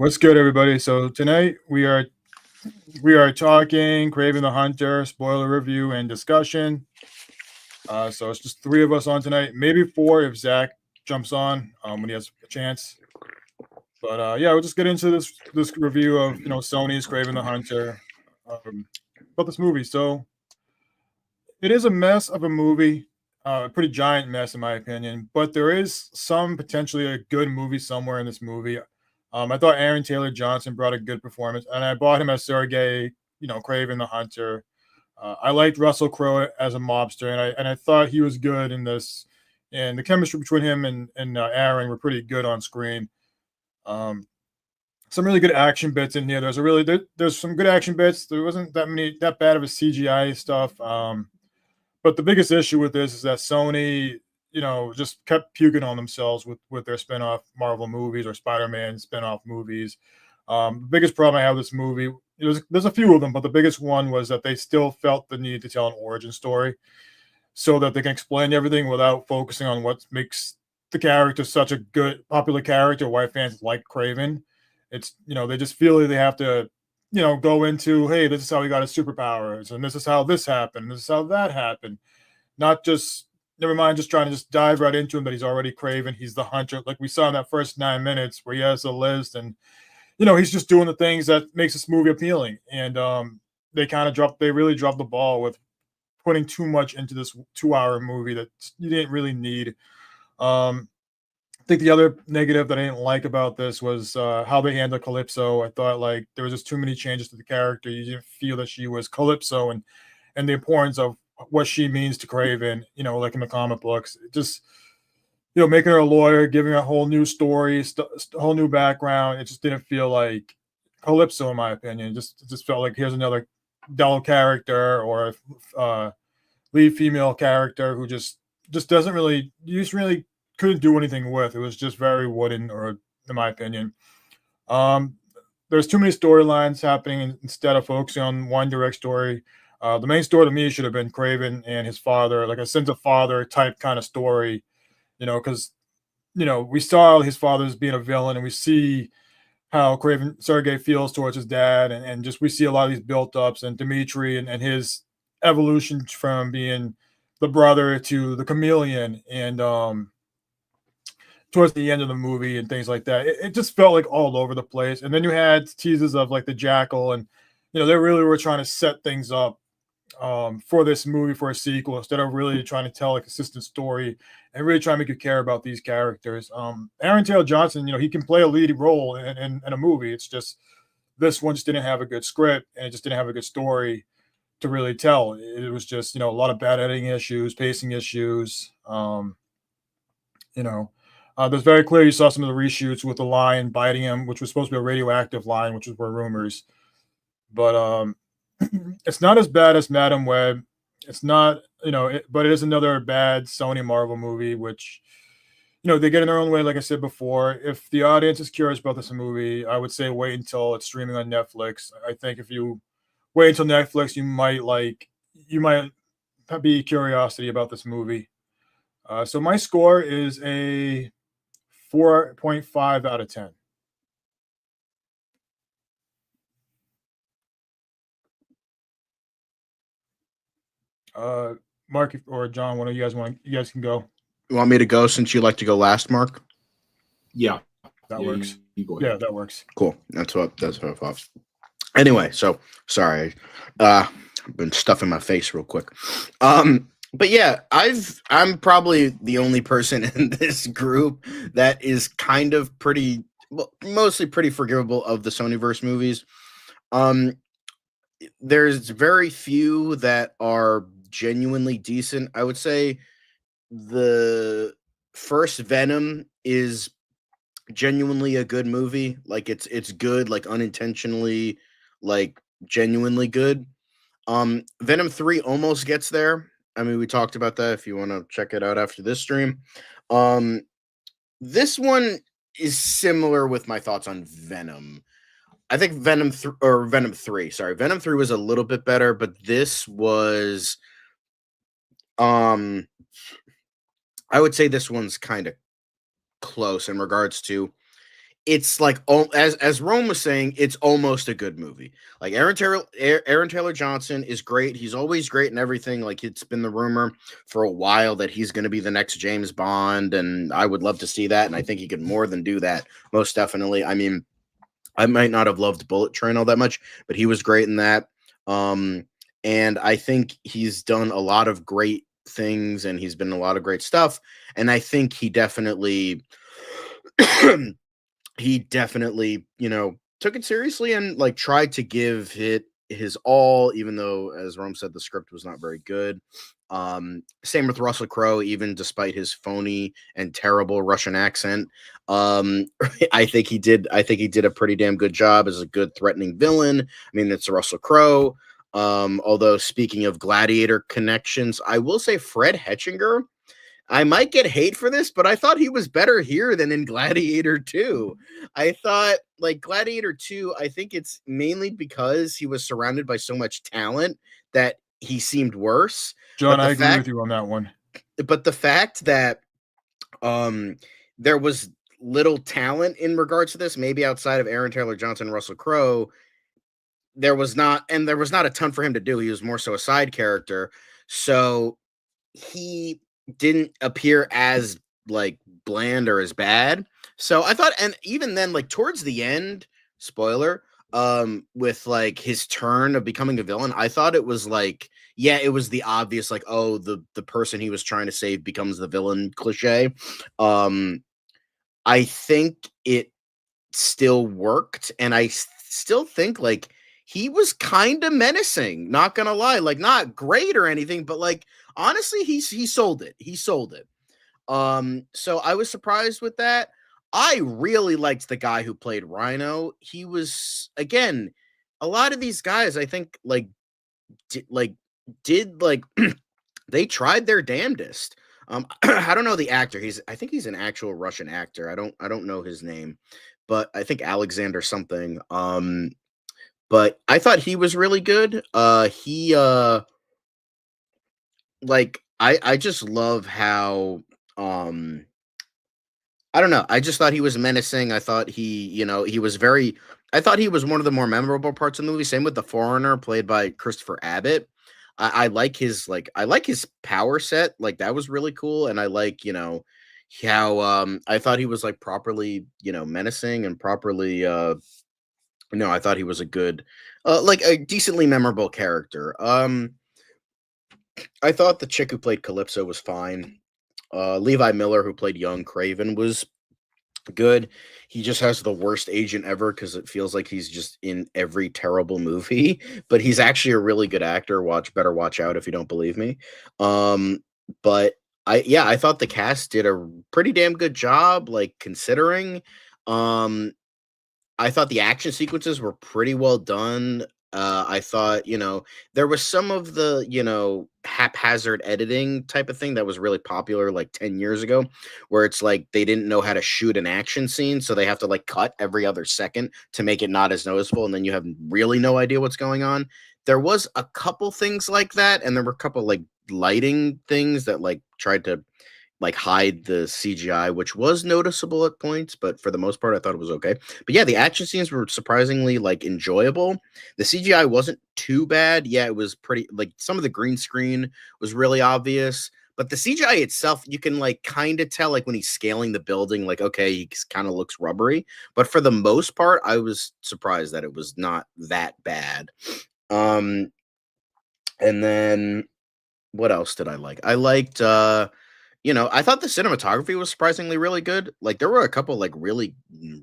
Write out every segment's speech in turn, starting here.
What's good, everybody? So tonight we are talking Kraven the Hunter spoiler review and discussion. So it's just three of us on tonight, maybe four if Zach jumps on when he has a chance. But yeah, we'll just get into this review of Sony's Kraven the Hunter about this movie. So it is a mess of a movie, a pretty giant mess in my opinion. But there is some potentially a good movie somewhere in this movie. I thought Aaron Taylor Johnson brought a good performance, and I bought him as Sergey, Kraven the Hunter. I liked Russell Crowe as a mobster, and I thought he was good in this. And the chemistry between him and Aaron were pretty good on screen. Um, some really good action bits in here. There's some good action bits. There wasn't that bad of a CGI stuff. But the biggest issue with this is that Sony, just kept puking on themselves with their spin-off Marvel movies or Spider-Man spin-off movies. The biggest problem I have with this movie, there's a few of them, but the biggest one was that they still felt the need to tell an origin story so that they can explain everything without focusing on what makes the character such a good popular character, why fans like Craven. It's they just feel like they have to go into, hey, this is how he got his superpowers, and this is how this happened, this is how that happened. Not just never mind, just trying to just dive right into him that he's already Craven. He's the hunter, like we saw in that first 9 minutes where he has a list, and he's just doing the things that makes this movie appealing. And they really dropped the ball with putting too much into this 2 hour movie that you didn't really need. Um, I think the other negative that I didn't like about this was how they handled Calypso. I thought like there was just too many changes to the character. You didn't feel that she was Calypso and the importance of what she means to Craven. Like in the comic books, just making her a lawyer, giving her a whole new story, a whole new background. It just didn't feel like Calypso, in my opinion. It just felt like here's another dull character or lead female character who just doesn't really you just really couldn't do anything with. It was just very wooden, or in my opinion. Um, there's too many storylines happening instead of focusing on one direct story. The main story to me should have been Craven and his father, like a sense of father type kind of story, because we saw his father as being a villain, and we see how Craven Sergey feels towards his dad, and just we see a lot of these built ups and Dimitri and his evolution from being the brother to the chameleon, and towards the end of the movie and things like that. It just felt like all over the place. And then you had teases of like the jackal, and they really were trying to set things up for this movie for a sequel instead of really trying to tell a consistent story and really try to make you care about these characters. Aaron Taylor Johnson, he can play a lead role in a movie. It's just this one just didn't have a good script, and it just didn't have a good story to really tell. It was just a lot of bad editing issues, pacing issues. You know, there's very clear you saw some of the reshoots with the lion biting him, which was supposed to be a radioactive lion, which were rumors. But it's not as bad as Madam Web. It's not, but it is another bad Sony Marvel movie, which they get in their own way. Like I said before, if the audience is curious about this movie, I would say wait until it's streaming on Netflix. I think if you wait until Netflix, you might be curiosity about this movie. So my score is a 4.5 out of 10. Uh, Mark or John, one of you guys want? You guys can go. You want me to go since you like to go last, Mark? Yeah, That works. You go Yeah, ahead. that works. Cool. That's what I thought. Anyway, so sorry. I've been stuffing my face real quick. But yeah, I'm probably the only person in this group that is kind of pretty, well, mostly pretty forgivable of the Sonyverse movies. There's very few that are genuinely decent. I would say the first Venom is genuinely a good movie. Like it's good, like unintentionally, like genuinely good. Venom 3 almost gets there. I mean, we talked about that if you want to check it out after this stream. This one is similar with my thoughts on Venom. I think Venom 3, sorry. Venom 3 was a little bit better, but this was I would say this one's kind of close in regards to it's like as Rome was saying, it's almost a good movie. Like Aaron Taylor Johnson is great. He's always great and everything. Like it's been the rumor for a while that he's going to be the next James Bond, and I would love to see that. And I think he could more than do that. Most definitely. I mean, I might not have loved Bullet Train all that much, but he was great in that. And I think he's done a lot of great things, and he's been in a lot of great stuff. And I think he definitely he definitely, took it seriously and like tried to give it his all, even though, as Rome said, the script was not very good. Same with Russell Crowe, even despite his phony and terrible Russian accent. I think he did a pretty damn good job as a good threatening villain. I mean, it's Russell Crowe. Although speaking of Gladiator connections, I will say Fred Hetchinger, I might get hate for this, but I thought he was better here than in Gladiator 2. I thought, like, Gladiator 2, I think it's mainly because he was surrounded by so much talent that he seemed worse. John, I agree with you on that one. But the fact that there was little talent in regards to this, maybe outside of Aaron Taylor Johnson and Russell Crowe, there was not a ton for him to do. He was more so a side character. So he didn't appear as like bland or as bad. So I thought, and even then, like towards the end, spoiler, with like his turn of becoming a villain, I thought it was like, yeah, it was the obvious, like, oh, the person he was trying to save becomes the villain cliche. I think it still worked, and I still think like he was kind of menacing, not gonna lie, like not great or anything, but like honestly, he sold it. He sold it. So I was surprised with that. I really liked the guy who played Rhino. He was, again, a lot of these guys, I think, did they tried their damnedest. I don't know the actor. I think he's an actual Russian actor. I don't know his name, but I think Alexander something. But I thought he was really good. He like I just love how I don't know. I just thought he was menacing. I thought he was very, I thought he was one of the more memorable parts of the movie. Same with the foreigner played by Christopher Abbott. I like I like his power set. Like that was really cool. And I like, how I thought he was like properly, menacing and properly no, I thought he was a good like a decently memorable character. I thought the chick who played Calypso was fine. Levi Miller, who played young Kraven, was good. He just has the worst agent ever because it feels like he's just in every terrible movie, but he's actually a really good actor. Better watch out if you don't believe me. But I thought the cast did a pretty damn good job, like considering. I thought the action sequences were pretty well done. I thought, there was some of the, haphazard editing type of thing that was really popular like 10 years ago, where it's like they didn't know how to shoot an action scene. So they have to like cut every other second to make it not as noticeable. And then you have really no idea what's going on. There was a couple things like that. And there were a couple like lighting things that like tried to like hide the CGI, which was noticeable at points, but for the most part, I thought it was okay. But yeah, the action scenes were surprisingly like enjoyable. The CGI wasn't too bad. Yeah, it was pretty like some of the green screen was really obvious, but the CGI itself, you can like kind of tell like when he's scaling the building, like, okay, he kind of looks rubbery. But for the most part, I was surprised that it was not that bad. And then what else did I like? I liked I thought the cinematography was surprisingly really good. Like there were a couple like really,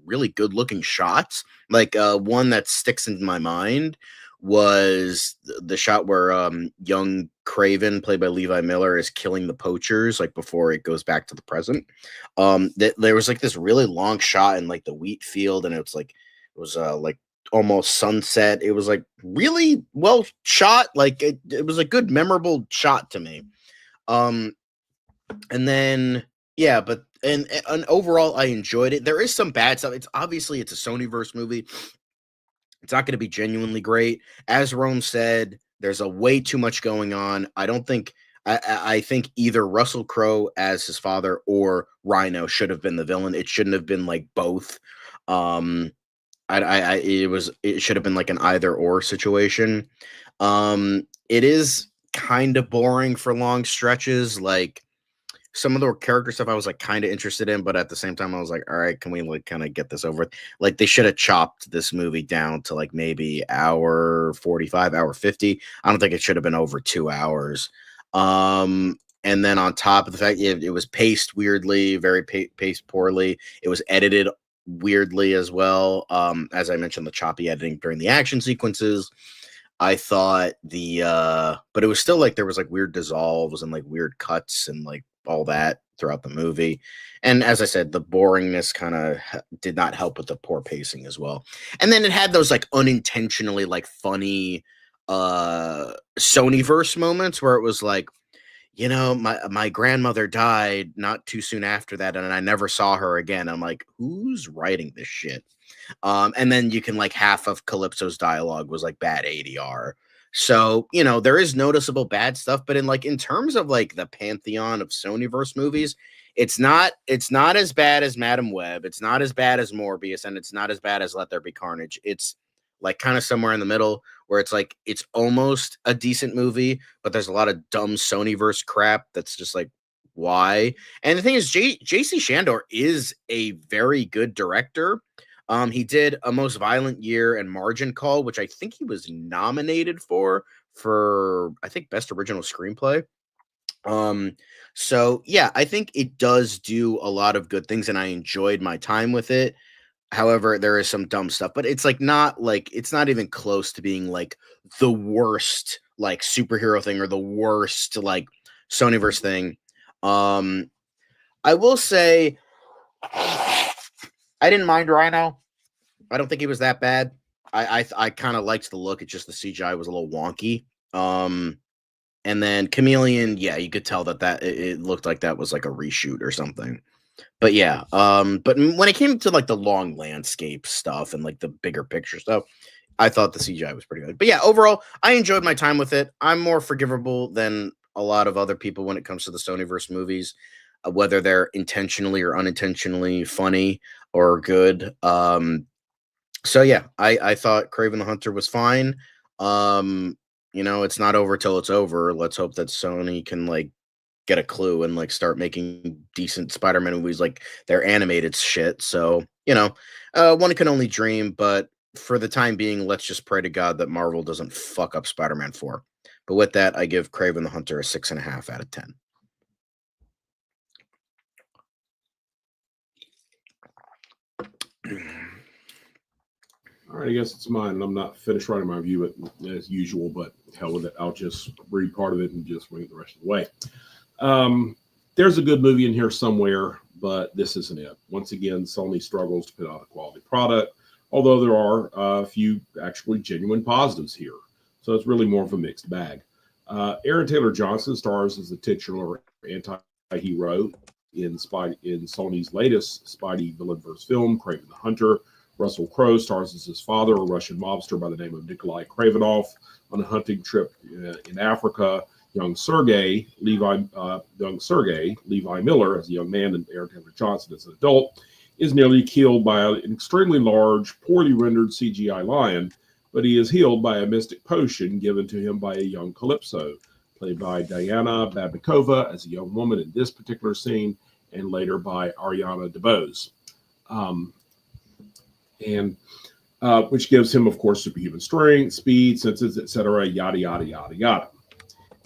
really good looking shots. Like one that sticks in my mind was the shot where young Kraven, played by Levi Miller, is killing the poachers like before it goes back to the present. There was like this really long shot in like the wheat field, and it was like almost sunset. It was like really well shot. Like it was a good memorable shot to me. And then yeah, but and overall I enjoyed it. There is some bad stuff. It's a Sony verse movie. It's not going to be genuinely great. As Rome said, there's a way too much going on. I think either Russell Crowe as his father or Rhino should have been the villain. It shouldn't have been like both. It should have been like an either or situation. It is kind of boring for long stretches. Like some of the character stuff I was like kind of interested in, but at the same time I was like, all right, can we like kind of get this over with? Like they should have chopped this movie down to like maybe hour 45, hour 50. I don't think it should have been over 2 hours. And then on top of the fact it was paced weirdly, very paced poorly. It was edited weirdly as well. As I mentioned, the choppy editing during the action sequences. I thought but it was still like there was like weird dissolves and like weird cuts and like all that throughout the movie. And as I said, the boringness kind of did not help with the poor pacing as well. And then it had those like unintentionally like funny Sonyverse moments where it was like, my grandmother died not too soon after that, and I never saw her again. I'm like, who's writing this shit? And then you can like half of Calypso's dialogue was like bad ADR. So, there is noticeable bad stuff, but in terms of like the pantheon of Sonyverse movies, it's not as bad as Madam Web, it's not as bad as Morbius, and it's not as bad as Let There Be Carnage. It's like kind of somewhere in the middle where it's like it's almost a decent movie, but there's a lot of dumb Sonyverse crap that's just like why. And the thing is, JC Shandor is a very good director. He did A Most Violent Year and Margin Call, which I think he was nominated for I think Best Original Screenplay. So yeah, I think it does do a lot of good things, and I enjoyed my time with it. However, there is some dumb stuff, but it's not even close to being like the worst like superhero thing or the worst like Sonyverse thing. I will say I didn't mind Rhino. I don't think he was that bad. I kind of liked the look. It's just the CGI was a little wonky. And then Chameleon, yeah, you could tell that it looked like that was like a reshoot or something. But yeah, but when it came to like the long landscape stuff and like the bigger picture stuff, I thought the CGI was pretty good. But yeah, overall, I enjoyed my time with it. I'm more forgivable than a lot of other people when it comes to the Sonyverse movies, whether they're intentionally or unintentionally funny or good. So yeah, I thought Kraven the Hunter was fine. It's not over till it's over. Let's hope that Sony can like get a clue and like start making decent Spider-Man movies like their animated shit. So, one can only dream, but for the time being, let's just pray to God that Marvel doesn't fuck up Spider-Man 4. But with that, I give Kraven the Hunter a 6.5 out of 10. All right, I guess it's mine, and I'm not finished writing my review as usual, but hell with it. I'll just read part of it and just wing it the rest of the way. There's a good movie in here somewhere, but this isn't it. Once again, Sony struggles to put out a quality product, although there are a few actually genuine positives here. So it's really more of a mixed bag. Aaron Taylor Johnson stars as the titular anti-hero in Sony's latest Spidey villain-verse film, Kraven the Hunter. Russell Crowe stars as his father, a Russian mobster by the name of Nikolai Kravenov, on a hunting trip in Africa. Young Sergei Levi Miller, as a young man, and Aaron Taylor Johnson as an adult, is nearly killed by an extremely large, poorly rendered CGI lion, but he is healed by a mystic potion given to him by a young Calypso, played by Diana Babikova as a young woman in this particular scene, and later by Ariana DeBose. Which gives him, of course, superhuman strength, speed, senses, etc., yada, yada, yada, yada.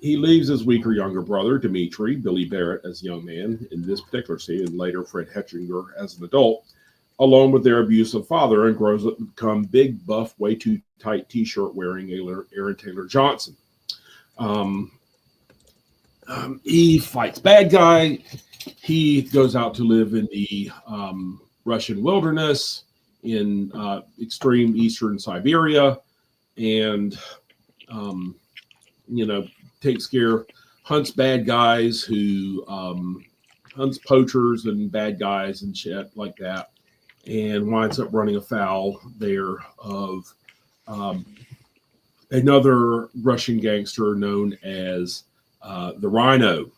He leaves his weaker younger brother, Dimitri, Billy Barrett, as a young man in this particular scene, and later Fred Hetchinger as an adult, along with their abusive father, and grows up to become big, buff, way too tight t-shirt wearing Aaron Taylor Johnson. He fights bad guy. He goes out to live in the Russian wilderness in extreme eastern Siberia, and hunts bad guys who hunts poachers and bad guys and shit like that, and winds up running afoul there of another Russian gangster known as the Rhino,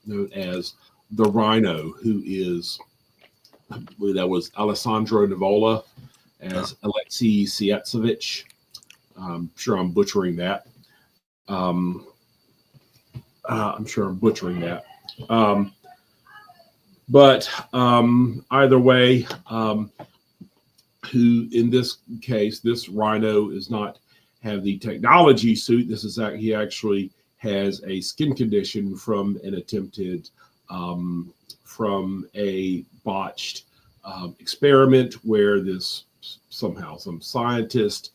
who is believe that was Alessandro Nivola as Alexei Sietsevich. I'm sure I'm butchering that. I'm sure I'm butchering that. But either way, who in this case, this Rhino is not have the technology suit. This is he actually has a skin condition from an attempted, from a botched experiment where some scientist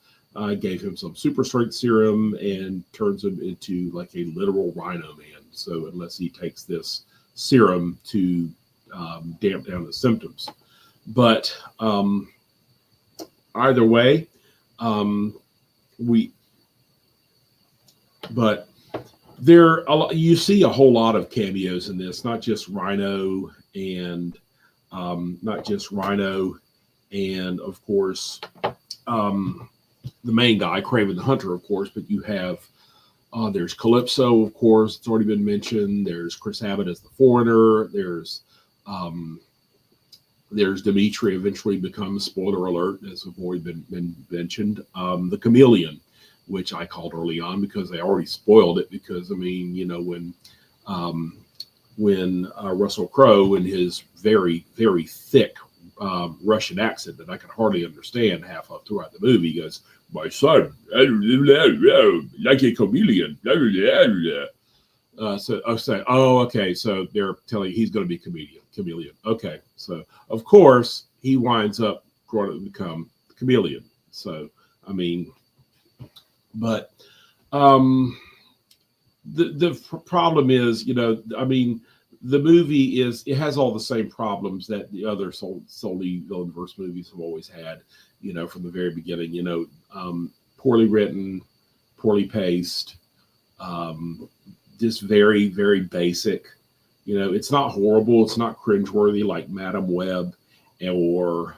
gave him some super strength serum and turns him into like a literal Rhino man. So unless he takes this serum to damp down the symptoms, but either way, you see a whole lot of cameos in this, not just Rhino and of course the main guy, Kraven the Hunter, of course, but you have there's Calypso, of course, it's already been mentioned. There's Chris Abbott as the foreigner. There's Dimitri, eventually becomes, spoiler alert, as have already been mentioned, the Chameleon, which I called early on because they already spoiled it. Because I mean, you know, when Russell Crowe in his very, very thick Russian accent that I could hardly understand half of throughout the movie, he goes, "My son, like a chameleon." So I say, oh, okay. So they're telling he's going to be chameleon. Okay. So of course he winds up going to become chameleon. So, I mean, but the problem is, you know, I mean, the movie it has all the same problems that the other Sony Villainverse movies have always had, you know, from the very beginning, you know, poorly written, poorly paced, just very, very basic. You know, it's not horrible. It's not cringeworthy like Madam Web or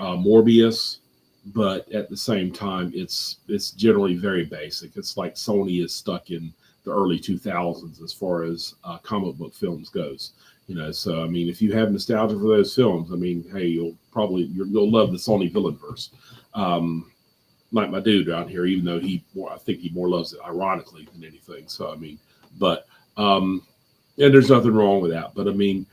Morbius, but at the same time, it's generally very basic. It's like Sony is stuck in the early 2000s as far as comic book films goes. You know, so I mean, if you have nostalgia for those films, I mean, hey, you'll love the Sony Villainverse. Like my dude out here, even though I think he more loves it ironically than anything. So I mean, but and there's nothing wrong with that. But I mean,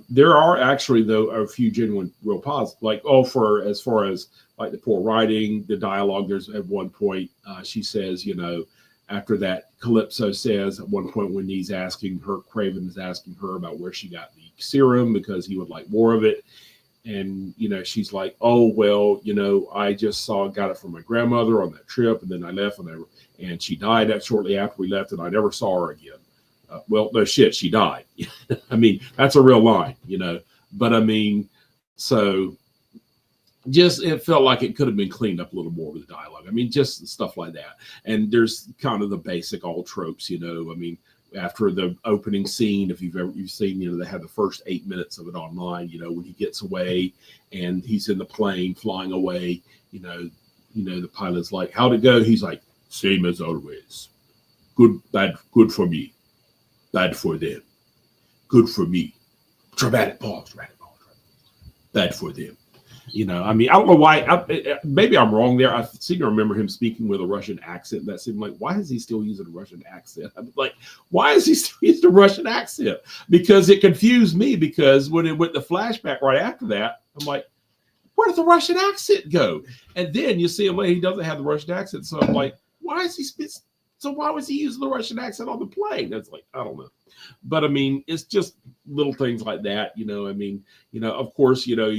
there are actually though a few genuine real positives. Like as far as like the poor writing, the dialogue. There's at one point she says, you know, after that, Calypso says at one point when Kraven is asking her about where she got the serum because he would like more of it. And, you know, she's like, oh, well, you know, I just got it from my grandmother on that trip. And then I left and she died shortly after we left and I never saw her again. Well, no shit, she died. I mean, that's a real line, you know, but I mean, so just, it felt like it could have been cleaned up a little more with the dialogue. I mean, just stuff like that. And there's kind of the basic all tropes, you know, I mean, after the opening scene, if you've seen, you know, they have the first 8 minutes of it online, you know, when he gets away and he's in the plane flying away, you know, the pilot's like, how'd it go? He's like, same as always. Good for me. Bad for them. Good for me. Dramatic pause. Bad for them. You know, I mean, I don't know why. Maybe I'm wrong there. I seem to remember him speaking with a Russian accent. That seemed like, why is he still using a Russian accent? I'm like, why is he still using a Russian accent? Because it confused me. Because when it went the flashback right after that, I'm like, where did the Russian accent go? And then you see him later, he doesn't have the Russian accent. So I'm like, why was he using the Russian accent on the plane? That's like, I don't know. But I mean, it's just little things like that, you know. I mean, you know, of course, you know,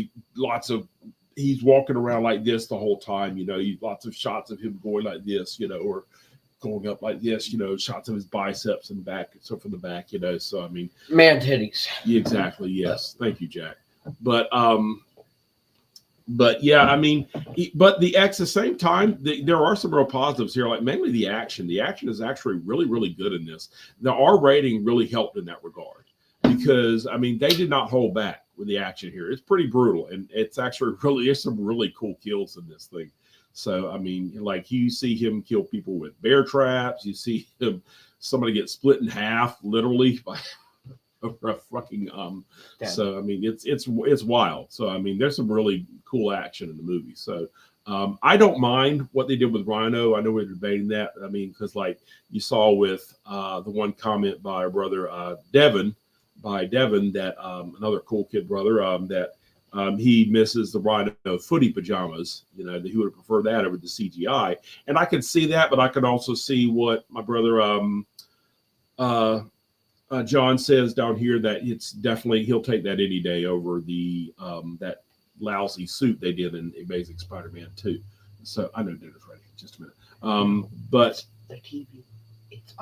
he's walking around like this the whole time, you know, lots of shots of him going like this, you know, or going up like this, you know, shots of his biceps and back, so from the back, you know. So I mean, man titties. Exactly. Yes. Thank you, Jack. But yeah, I mean, at the same time, there are some real positives here, like mainly the action. The action is actually really, really good in this. The R rating really helped in that regard because, I mean, they did not hold back with the action here. It's pretty brutal, and it's actually there's some really cool kills in this thing. So, I mean, like you see him kill people with bear traps. You see somebody get split in half, literally, over a fucking Damn. So I mean, it's wild. So I mean, there's some really cool action in the movie. So I don't mind what they did with Rhino. I know we're debating that. I mean, because like you saw with the one comment by our brother Devin that another cool kid brother that he misses the Rhino footy pajamas. You know, that he would have preferred that over the CGI. And I can see that, but I can also see what my brother John says down here, that it's definitely, he'll take that any day over the that lousy suit they did in Amazing Spider-Man 2. So I know dinner's ready. Just a minute. But the TV, it's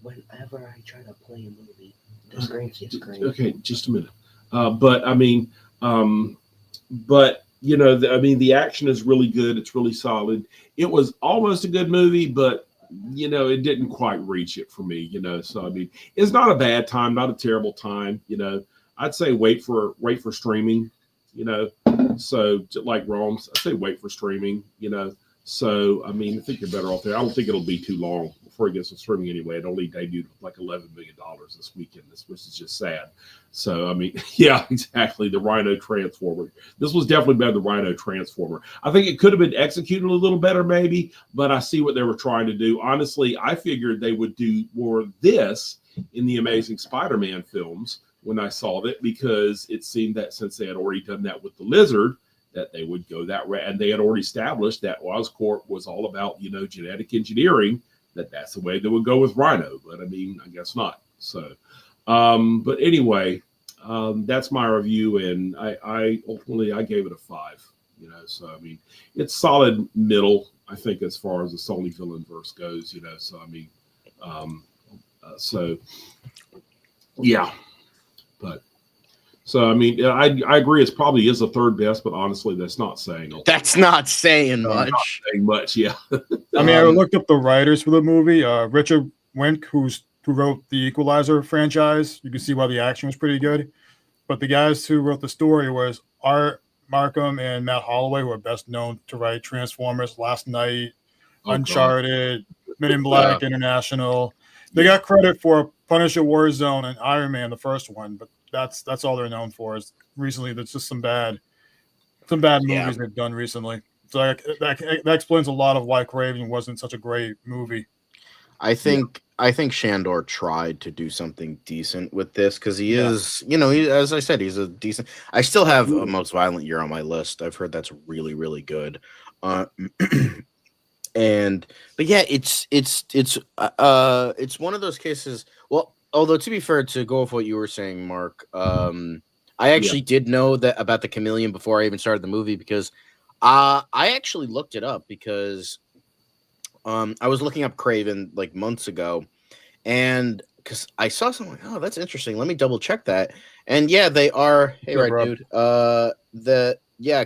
whenever I try to play a movie, the screen gets green. Okay, just a minute. But I mean, but you know, the action is really good. It's really solid. It was almost a good movie, but you know, it didn't quite reach it for me. You know, so I mean, it's not a bad time, not a terrible time. You know, I'd say wait for streaming. You know, so like Rome's, I'd say wait for streaming. You know, so I mean, I think you're better off there. I don't think it'll be too long before it gets to streaming anyway. It only debuted with like $11 million this weekend, which is just sad. So I mean, yeah, exactly. The Rhino Transformer. This was definitely better than the Rhino Transformer. I think it could have been executed a little better, maybe, but I see what they were trying to do. Honestly, I figured they would do more of this in the Amazing Spider-Man films when I saw it, because it seemed that since they had already done that with the Lizard, that they would go that way, and they had already established that Oscorp was all about, you know, genetic engineering. That's the way they would go with Rhino, but I mean, I guess not. So, but anyway, that's my review, and I ultimately I gave it a 5. You know, so I mean, it's solid middle, I think, as far as the Sony villain verse goes. You know, so I mean, so yeah, but. So I mean, I agree. It's probably is the third best, but honestly, that's not saying. That's not saying much. Not saying much, yeah. I mean, I looked up the writers for the movie. Richard Wink, who wrote the Equalizer franchise. You can see why the action was pretty good. But the guys who wrote the story was Art Markham and Matt Holloway, who are best known to write Transformers, Last Night, Uncharted, Men in Black, International. They got credit for Punisher, Warzone, and Iron Man, the first one, but that's all they're known for. Is recently there's just some bad movies they've done recently. So that explains a lot of why Kraven wasn't such a great movie. I think Shandor tried to do something decent with this, because he is, you know, as I said, he's a decent. I still have a Most Violent Year on my list. I've heard that's really, really good. But yeah, it's one of those cases. Well, although to be fair, to go off what you were saying, Mark, I actually did know that about the chameleon before I even started the movie, because I actually looked it up, because I was looking up Kraven like months ago, and because I saw something like, oh, that's interesting. Let me double check that. And yeah, they are. Hey, right, bro. dude.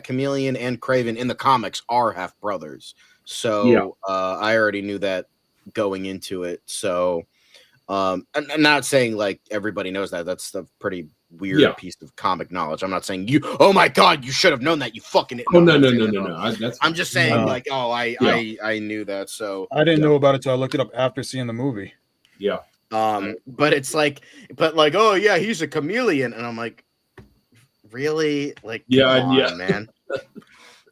Chameleon and Kraven in the comics are half brothers. So I already knew that going into it. So I'm not saying like everybody knows that. That's a pretty weird piece of comic knowledge. I'm not saying oh my God, you should have known that, you fucking. No. I'm just saying like, I knew that. So I didn't know about it till I looked it up after seeing the movie. Yeah. But it's like, oh yeah, he's a chameleon, and I'm like, really? Like, come on, man.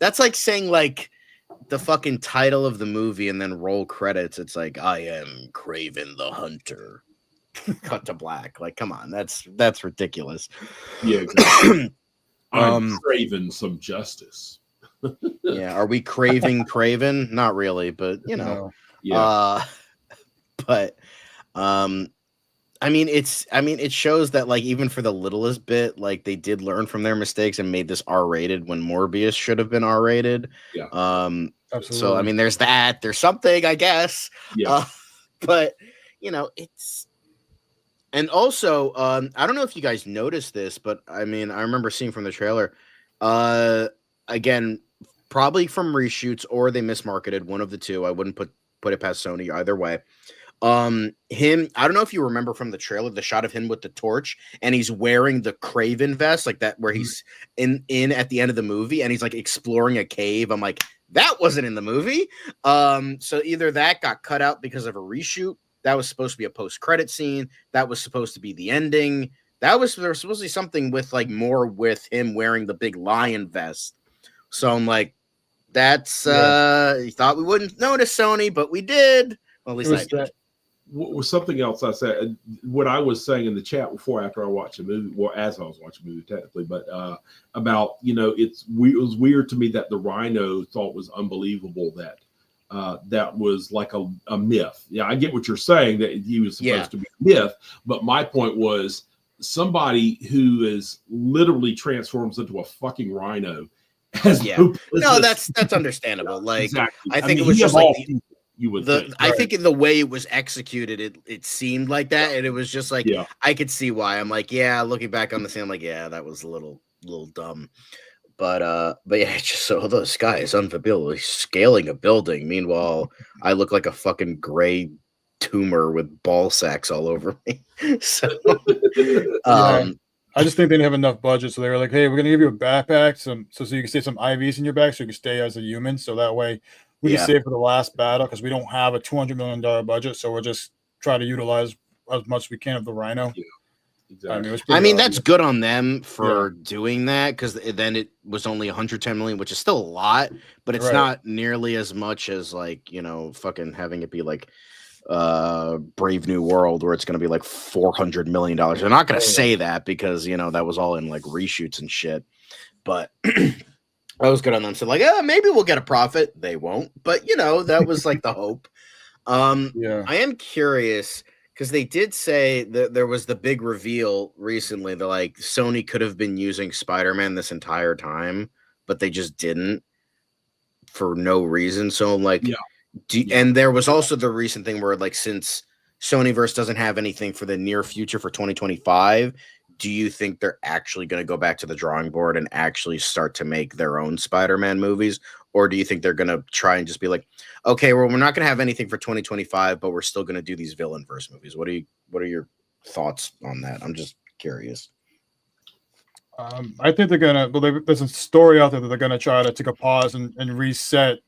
That's like saying like the fucking title of the movie and then roll credits. It's like, I am Kraven the Hunter. Cut to black. Like, come on, that's ridiculous. Yeah, exactly. I'm craving some justice. Yeah, are we craving Kraven? Not really, but you know. Yeah. But I mean, it shows that like even for the littlest bit, like they did learn from their mistakes and made this R-rated when Morbius should have been R-rated. Yeah. Absolutely. So I mean, there's that. There's something, I guess. Yeah. But you know, it's. And also, I don't know if you guys noticed this, but I mean, I remember seeing from the trailer, again, probably from reshoots or they mismarketed, one of the two. I wouldn't put it past Sony either way. I don't know if you remember from the trailer, the shot of him with the torch, and he's wearing the Kraven vest, like that, where he's in at the end of the movie, and he's like exploring a cave. I'm like, that wasn't in the movie. So either that got cut out because of a reshoot, That was supposed to be a post-credit scene. That was supposed to be the ending. There was supposed to be something with like more with him wearing the big lion vest. So I'm like, that's you thought we wouldn't notice, Sony, but we did. Well, at least I did. Was something else I said, what I was saying in the chat before, after I watched the movie, well, as I was watching the movie technically, but about, it was weird to me that the Rhino thought was unbelievable that that was like a myth. Yeah, I get what you're saying, that he was supposed to be a myth, but my point was somebody who is literally transforms into a fucking rhino has no that's understandable. Like, exactly. I think it was just like you would think. I think in the way it was executed, it seemed like that, and it was just like I could see why. I'm like, looking back on the scene, I'm like, that was a little dumb. But yeah, it's just so this guy is unbelievably scaling a building. Meanwhile, I look like a fucking gray tumor with ball sacks all over me. So I just think they didn't have enough budget, so they were like, "Hey, we're gonna give you a backpack, so you can stay some IVs in your back, so you can stay as a human. So that way, we can save for the last battle because we don't have a $200 million budget. So we'll just try to utilize as much as we can of the Rhino." Yeah, exactly. I mean, that's good on them for doing that, because then it was only 110 million, which is still a lot, but it's not nearly as much as like fucking having it be like Brave New World, where it's going to be like $400 million. They're not going to say that because that was all in like reshoots and shit, but that was good on them. So like, maybe we'll get a profit. They won't, but that was like the hope. I am curious because they did say that there was the big reveal recently that like Sony could have been using Spider-Man this entire time, but they just didn't for no reason. So I'm like, and there was also the recent thing where like, since Sonyverse doesn't have anything for the near future for 2025, do you think they're actually going to go back to the drawing board and actually start to make their own Spider-Man movies? Or do you think they're going to try and just be like, okay, well, we're not going to have anything for 2025, but we're still going to do these villain verse movies? What are your thoughts on that? I'm just curious. I think they're gonna. Well, there's a story out there that they're gonna try to take a pause and reset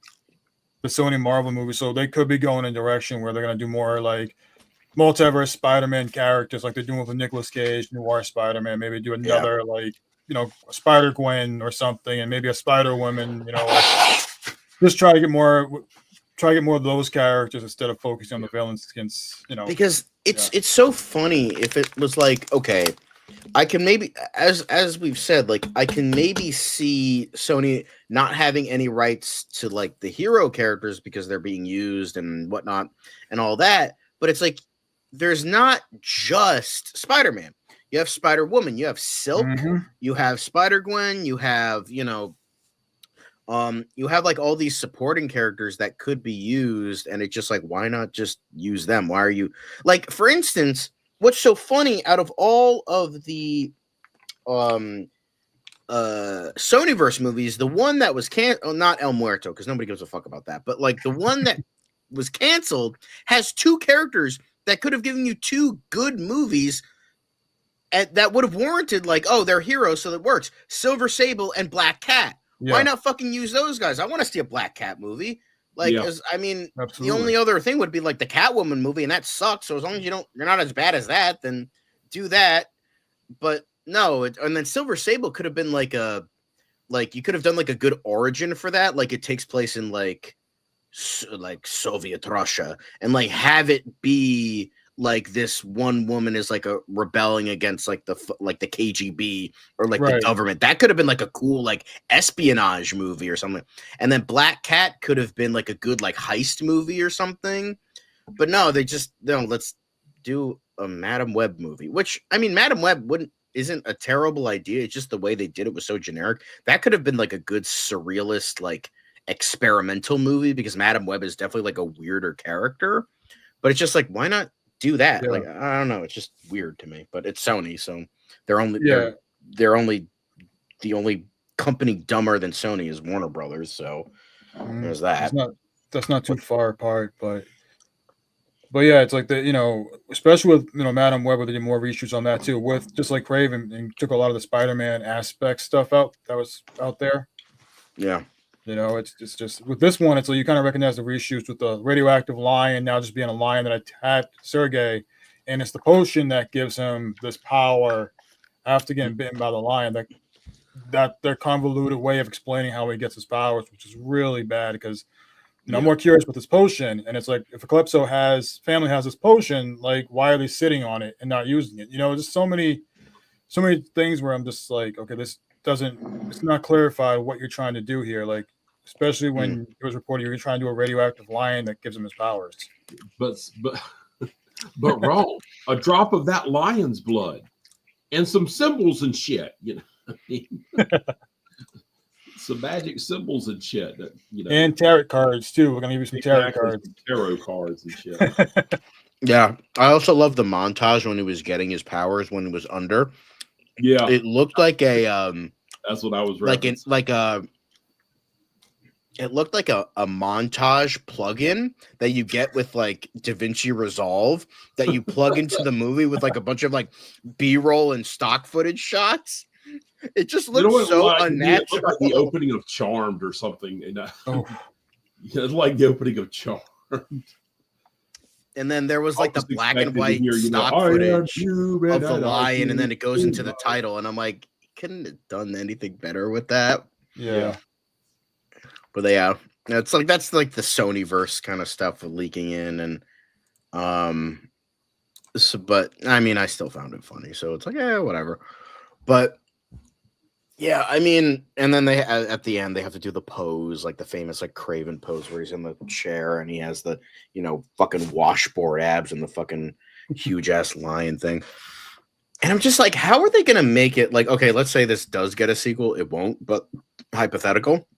the Sony Marvel movie, so they could be going in a direction where they're gonna do more like multiverse Spider-Man characters, like they're doing with Nicolas Cage, Noir Spider-Man. Maybe do another like Spider-Gwen or something, and maybe a Spider-Woman. Just try to get more of those characters instead of focusing on the villains. Because it's so funny if it was like, okay, I can maybe, as we've said, like I can maybe see Sony not having any rights to like the hero characters because they're being used and whatnot and all that. But it's like, there's not just Spider-Man. You have Spider-Woman, you have Silk, you have Spider-Gwen, you have, you have like all these supporting characters that could be used, and it's just like, why not just use them? Why are you like, for instance, what's so funny out of all of the Sonyverse movies, the one that was not El Muerto, because nobody gives a fuck about that, but like the one that was canceled has two characters that could have given you two good movies that would have warranted like, oh, they're heroes, so that works. Silver Sable and Black Cat. Why not fucking use those guys? I want to see a Black Cat movie. Like, Absolutely. The only other thing would be like the Catwoman movie, and that sucks. So as long as you're not as bad as that, then do that. But no, and then Silver Sable could have been like you could have done like a good origin for that. Like it takes place in like Soviet Russia, and like have it be like this one woman is like a rebelling against like the KGB or like the government. That could have been like a cool like espionage movie or something. And then Black Cat could have been like a good like heist movie or something. But no, let's do a Madam Web movie, which I mean, Madam Web isn't a terrible idea. It's just the way they did it was so generic. That could have been like a good surrealist, like experimental movie, because Madam Web is definitely like a weirder character. But it's just like, why not do that? Yeah. Like, I don't know. It's just weird to me, but it's Sony. So they're only the only company dumber than Sony is Warner Brothers. So there's that. That's not too far apart, but yeah, it's like especially with, Madam Web, they did more reshoots on that too, with just like Kraven, and took a lot of the Spider-Man aspect stuff out that was out there. Yeah. You know, it's just with this one, it's like you kind of recognize the reshoots with the radioactive lion now just being a lion that attacked Sergey, and it's the potion that gives him this power after getting bitten by the lion. That their convoluted way of explaining how he gets his powers, which is really bad because I'm more curious with this potion, and it's like if Eclipso family has this potion, like why are they sitting on it and not using it? Just so many things where I'm just like, okay, it's not clarified what you're trying to do here. Like, especially when it was reported you're trying to do a radioactive lion that gives him his powers. but wrong. A drop of that lion's blood and some symbols and shit. Some magic symbols and shit. That, and tarot cards too. We're gonna give you some tarot cards, tarot cards and shit. Yeah, I also love the montage when he was getting his powers when he was under. Yeah, it looked like a that's what I was it looked like a montage plugin that you get with like DaVinci Resolve that you plug into the movie with like a bunch of like B-roll and stock footage shots. It just looks so unnatural. It looked like the opening of Charmed or something. And, it's like the opening of Charmed. And then there was like the black and white stock footage of the lion, and then it goes into the title. And I'm like, couldn't have done anything better with that. Yeah. But yeah, it's like that's like the Sony verse kind of stuff with leaking in, and but I mean, I still found it funny, so it's like, yeah, whatever. But yeah, I mean, and then they at the end they have to do the pose, like the famous like Kraven pose where he's in the chair and he has the fucking washboard abs and the fucking huge ass lion thing. And I'm just like, how are they gonna make it like, okay, let's say this does get a sequel, it won't, but hypothetical.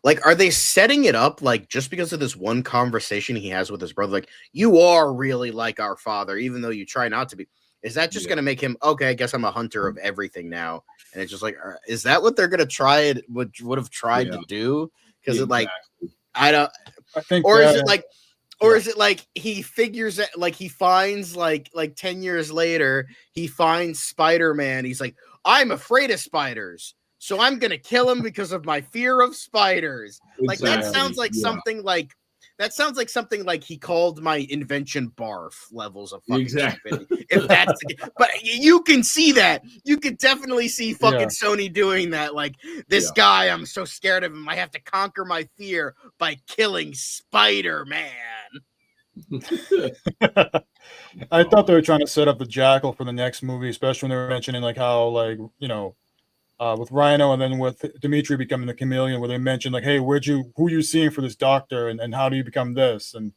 Like, are they setting it up like just because of this one conversation he has with his brother? Like, you are really like our father, even though you try not to be. Is that just going to make him, okay, I guess I'm a hunter of everything now? And it's just like, is that what they're going to try it, would have tried to do? Because it like, I think, or is it like, is it like he figures it, like he finds like 10 years later, he finds Spider-Man. He's like, I'm afraid of spiders. So I'm gonna kill him because of my fear of spiders. Like that sounds like something like he called my invention barf levels of fucking stupidity. If that's but you can see that. You could definitely see fucking Sony doing that. Like this guy, I'm so scared of him. I have to conquer my fear by killing Spider-Man. I thought they were trying to set up the Jackal for the next movie, especially when they were mentioning like how like with Rhino and then with Dimitri becoming the chameleon, where they mentioned like, hey, who you seeing for this doctor and how do you become this? And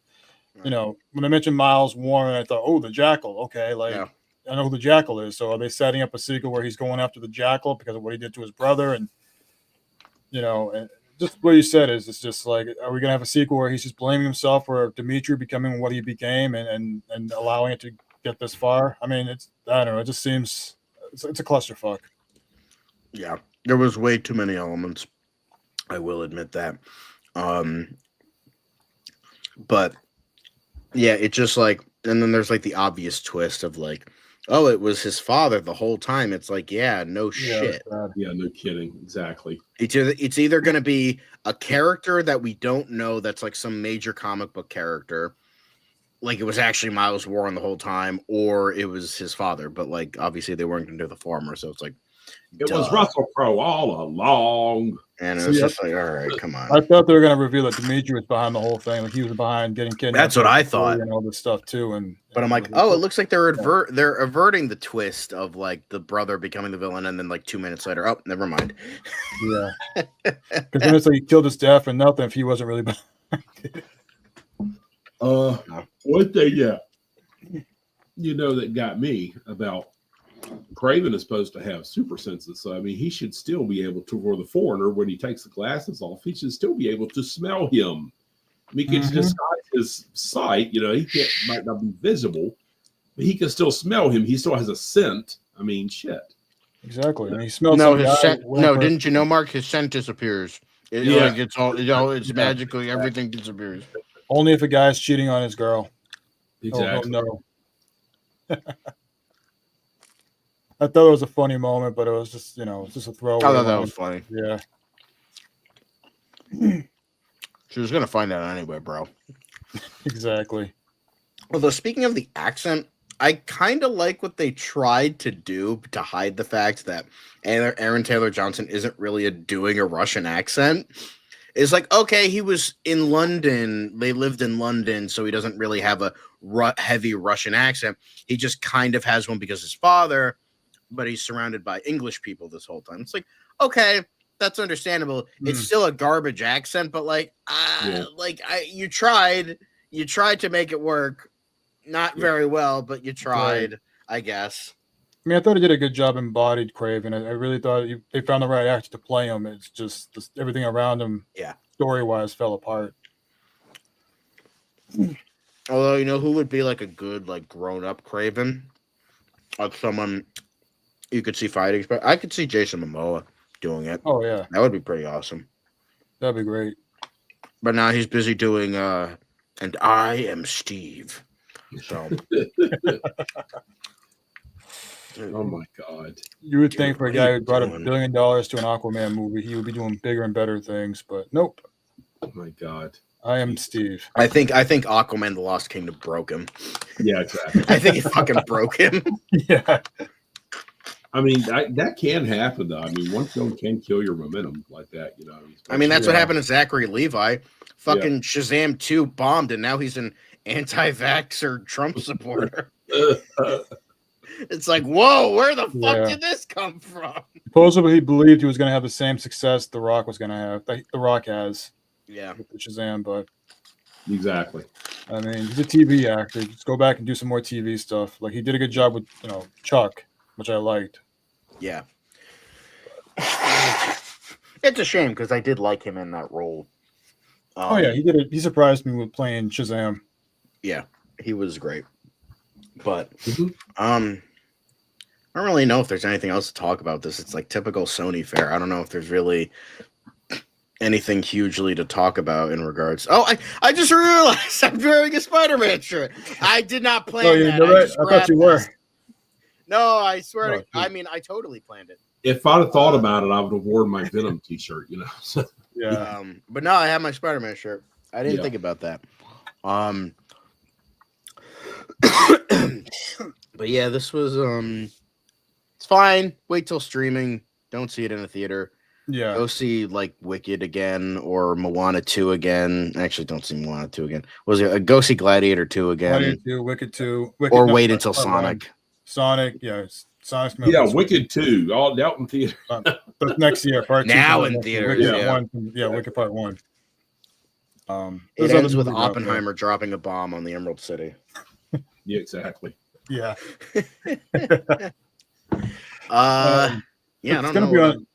when they mentioned Miles Warren, I thought, oh, the Jackal. Okay, like I know who the Jackal is. So are they setting up a sequel where he's going after the Jackal because of what he did to his brother? And and just what you said is it's just like, are we gonna have a sequel where he's just blaming himself for Dimitri becoming what he became and allowing it to get this far? I mean, I don't know. It just seems it's a clusterfuck. Yeah, there was way too many elements. I will admit that. But yeah, it just like, and then there's like the obvious twist of like, oh, it was his father the whole time. It's like, yeah, no shit. Yeah, no kidding. Exactly. It's either going to be a character that we don't know that's like some major comic book character, like it was actually Miles Warren the whole time, or it was his father. But like, obviously they weren't going to do the former, so it's like, it was Russell Crowe all along. And it was just like, all right, come on. I thought they were going to reveal that Dimitri was behind the whole thing. Like he was behind getting kidnapped. That's what I thought. And all this stuff too. But I'm like, oh, it looks like they're averting the twist of like the brother becoming the villain. And then like 2 minutes later, oh, never mind. Yeah. Because then it's like he killed his dad for nothing if he wasn't really behind it. One thing, that got me about Kraven is supposed to have super senses, so I mean he should still be able to, for the foreigner, when he takes the glasses off, he should still be able to smell him. I mean, he can disguise his sight, he might not be visible, but he can still smell him. He still has a scent. I mean, shit. Exactly. And he smells. No, his scent. No, didn't you know, Mark? His scent disappears. It's magically everything disappears. Only if a guy's cheating on his girl. Exactly. Oh, no. I thought it was a funny moment, but it was just, it's just a throwaway. I thought that was funny. Yeah. She was gonna find out anyway, bro. Exactly. Although speaking of the accent, I kind of like what they tried to do to hide the fact that Aaron Taylor Johnson isn't really doing a Russian accent. It's like, okay, he was in London. They lived in London, so he doesn't really have a heavy Russian accent. He just kind of has one because his father, but he's surrounded by English people this whole time. It's like, okay, that's understandable. It's still a garbage accent, but you tried to make it work. Not very well, but you tried, right. I guess. I mean, I thought he did a good job embodied Kraven. I really thought they found the right actor to play him. It's just everything around him, story-wise, fell apart. Although, you know who would be like a good, like, grown-up Kraven? Like someone you could see fighting. But I could see Jason Momoa doing it. Oh, yeah. That would be pretty awesome. That'd be great. But now he's busy doing, And I Am Steve. So... Oh my God! You would think for a guy who brought $1 billion to an Aquaman movie, he would be doing bigger and better things, but nope. Oh my God! I Am Steve. I think Aquaman: The Lost Kingdom broke him. Yeah, exactly. I think it fucking broke him. Yeah. I mean, that can happen though. I mean, one film can kill your momentum like that, you know. I mean, that's what happened to Zachary Levi. Fucking Shazam 2 bombed, and now he's an anti-vaxxer Trump supporter. It's like, whoa, where the fuck did this come from? Supposedly, he believed he was going to have the same success The Rock was going to have. The Rock has. Yeah. With Shazam, but. Exactly. I mean, he's a TV actor. Just go back and do some more TV stuff. Like, he did a good job with, Chuck, which I liked. Yeah. It's a shame because I did like him in that role. He surprised me with playing Shazam. Yeah, he was great. But I don't really know if there's anything else to talk about this. It's like typical Sony fare. I don't know if there's really anything hugely to talk about in regards. Oh, I just realized I'm wearing a Spider-Man shirt. I did not plan that. You're right. I thought you were. No, I swear to I mean, I totally planned it. If I'd have thought about it, I would have worn my Venom t-shirt, you know. So. Yeah. But now I have my Spider-Man shirt. I didn't think about that. But yeah, this was it's fine. Wait till streaming. Don't see it in the theater. Yeah. Go see like Wicked again or Moana 2 again. Actually, don't see Moana 2 again. Go see Gladiator 2 again. Gladiator 2, Wicked 2. Or wait until Sonic. Sonic, Sonic's Wicked 2, all out in theater. Next year, part 2. Now in theaters, Wicked Part 1. It ends with Oppenheimer dropping a bomb on the Emerald City. Yeah, exactly. Yeah. I don't know.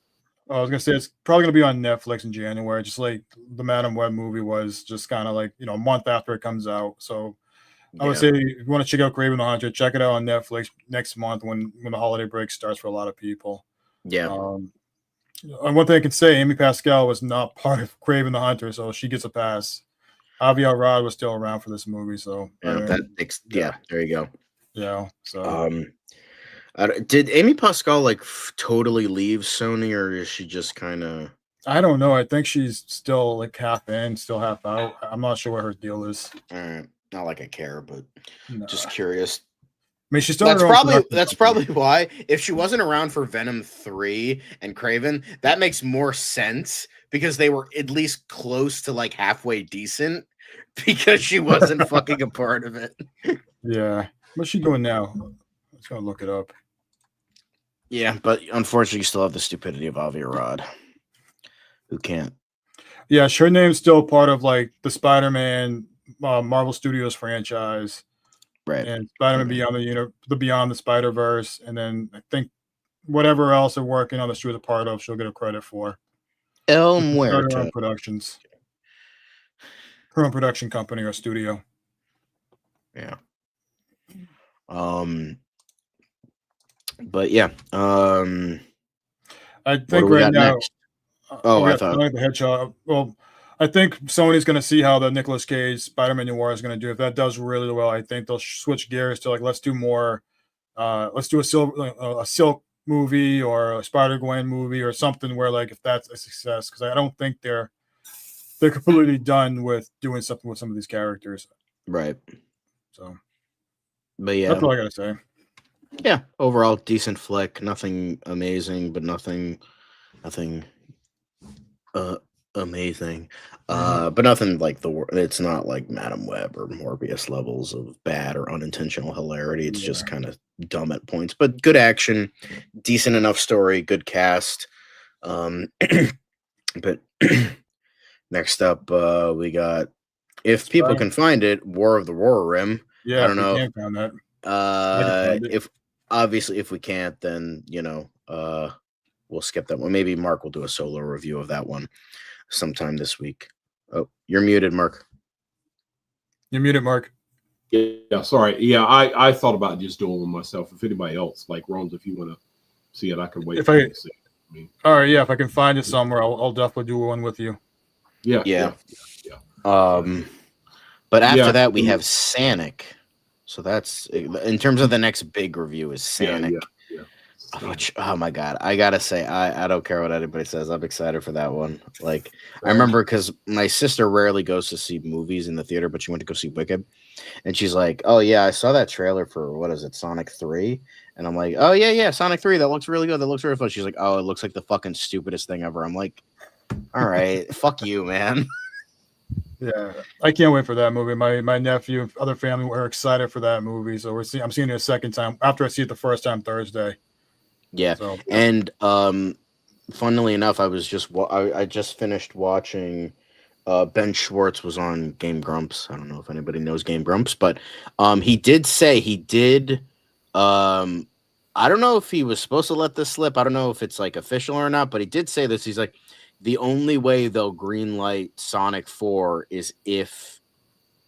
I was gonna say it's probably gonna be on Netflix in January, just like the Madam Web movie was, just kind of like a month after it comes out. So I would say if you want to check out Kraven the Hunter, check it out on Netflix next month when the holiday break starts for a lot of people. Yeah. And one thing I can say, Amy Pascal was not part of Kraven the Hunter, so she gets a pass. Avi Arad was still around for this movie, so there you go. Yeah. So did Amy Pascal like totally leave Sony, or is she just kind of? I don't know. I think she's still like half in, still half out. I'm not sure what her deal is. All right. Not like I care, but just curious. I mean, she started. That's probably why. If she wasn't around for Venom 3 and Kraven, that makes more sense because they were at least close to like halfway decent. Because she wasn't fucking a part of it. Yeah. What's she doing now? Let's go look it up. Yeah, but unfortunately, you still have the stupidity of Avi Arad, who can't. Yeah, her name's still part of like the Spider-Man Marvel Studios franchise, right? And Spider-Man Beyond the Beyond the Spider-Verse, and then I think whatever else they're working on that she was a part of, she'll get a credit for. Elmware Productions. Her own production company or studio. Yeah. But yeah. I think right now. I thought Sonic the Hedgehog. Well, I think Sony's going to see how the Nicolas Cage Spider-Man Noir is going to do. If that does really well, I think they'll switch gears to like let's do more. Let's do a Silk movie or a Spider-Gwen movie or something where like if that's a success, because I don't think they're they're completely done with doing something with some of these characters. Right. So But yeah, that's all I gotta say. yeah. Overall, decent flick. Nothing amazing, but nothing amazing. But nothing like it's not like Madam Web or Morbius levels of bad or unintentional hilarity. It's just kind of dumb at points, but good action, decent enough story, good cast. But next up, we got, if people can find it, War of the Roar Rim. Yeah, I don't know. Can't find that. If we can't, then we'll skip that one. Maybe Mark will do a solo review of that one sometime this week. Oh, you're muted, Mark. You're muted, Mark. Yeah, sorry. Yeah, I thought about just doing one myself. If anybody else, like Rones, if you want to see it, I can wait If for I- you to see it. I mean, All right, yeah. If I can find it somewhere, I'll definitely do one with you. yeah. But after Yeah. that, we have Sonic. So that's, in terms of the next big review, is Sonic. Yeah. Which, oh my god, I gotta say, I don't care what anybody says. I'm excited for that one. Like, I remember because my sister rarely goes to see movies in the theater, but she went to go see Wicked, and she's like, "Oh yeah, I saw that trailer for what is it, Sonic 3?" And I'm like, "Oh yeah, Sonic 3. That looks really good. That looks really fun." She's like, "Oh, it looks like the fucking stupidest thing ever." I'm like, "All right, fuck you, man." Yeah, I can't wait for that movie. My nephew and other family were excited for that movie, so I'm seeing it a second time after I see it the first time Thursday. Yeah, So, and funnily enough, I just finished watching. Ben Schwartz was on Game Grumps. I don't know if anybody knows Game Grumps, but he did say he did. I don't know if he was supposed to let this slip. I don't know if it's like official or not, but he did say this. He's like, the only way they'll greenlight Sonic 4 is if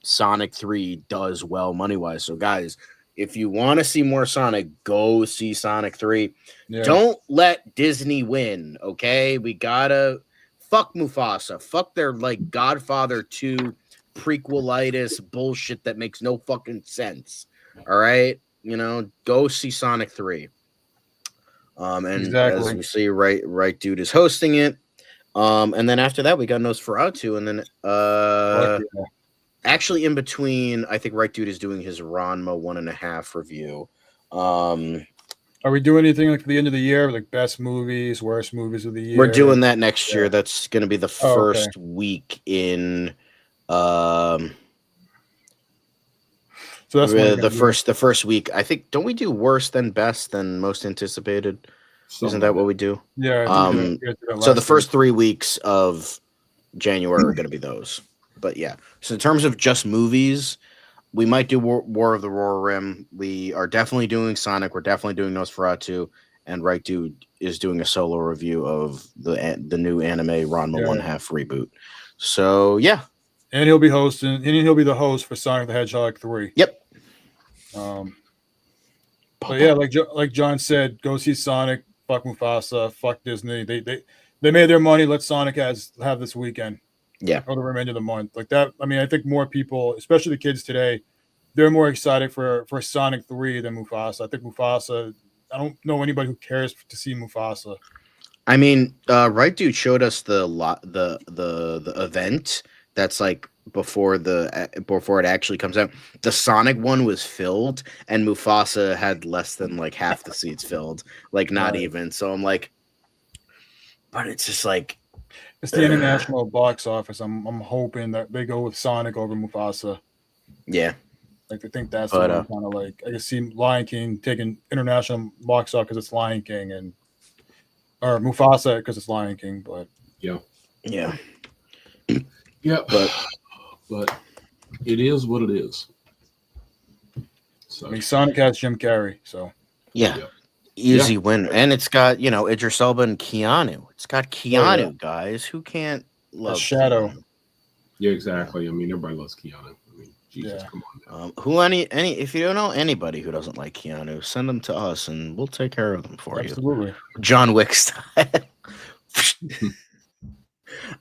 Sonic 3 does well money wise. So guys, if you want to see more Sonic, go see Sonic 3. yeah. Don't let Disney win, okay? We gotta fuck Mufasa. Fuck their like Godfather 2 prequelitis bullshit that makes no fucking sense. All right? Go see Sonic 3. And Exactly. as we see, right dude is hosting it. And then after that we got Nosferatu, and then Fuck yeah. actually in between, I think Right Dude is doing his Ranma 1.5 review. Are we doing anything like for the end of the year, like best movies, worst movies of the year? We're doing that next year. Yeah. That's going to be the first week in So that's the first week. I think, don't we do worst then best then most anticipated? Isn't that what we do? Yeah. So the first 3 weeks of January are going to be those. But yeah, so in terms of just movies, we might do War of the Roar Rim. We are definitely doing Sonic. We're definitely doing Nosferatu. And Right Dude is doing a solo review of the new anime Ranma 1.5 reboot. So yeah. And he'll be hosting, and he'll be the host for Sonic the Hedgehog 3. Yep. But yeah, like John said, go see Sonic. Fuck Mufasa. Fuck Disney. They made their money. Let Sonic have this weekend. Yeah. Or the remainder of the month. Like that. I mean, I think more people, especially the kids today, they're more excited for Sonic 3 than Mufasa. I think Mufasa, I don't know anybody who cares to see Mufasa. I mean, Right Dude showed us the event that's like before it actually comes out. The Sonic one was filled, and Mufasa had less than like half the seats filled, like not even. So I'm like, but it's just like, it's the international box office. I'm hoping that they go with Sonic over Mufasa. Yeah, like I think that's kind of like I can see Lion King taking international box office because it's Lion King, or Mufasa because it's Lion King. But yeah. But it is what it is. So I mean, Sonic has Jim Carrey, so easy win, and it's got Idris Elba and Keanu. It's got Keanu, guys. Who can't love Shadow? Keanu? Yeah, exactly. I mean, everybody loves Keanu. I mean, Jesus, come on. If you don't know anybody who doesn't like Keanu, send them to us, and we'll take care of them for Absolutely. you. John Wick style.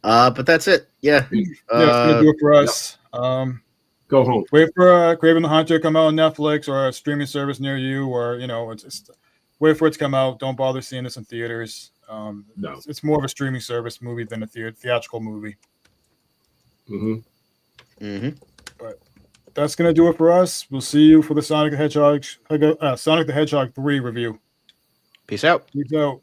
But that's it. Yeah. That's gonna do it for us. Go home. Wait for Kraven the Hunter to come out on Netflix or a streaming service near you, or it's wait for it to come out. Don't bother seeing this in theaters. No, it's more of a streaming service movie than a theatrical movie. Mm-hmm. Mm-hmm. That's gonna do it for us. We'll see you for the Sonic the Hedgehog 3 review. Peace out. Peace out.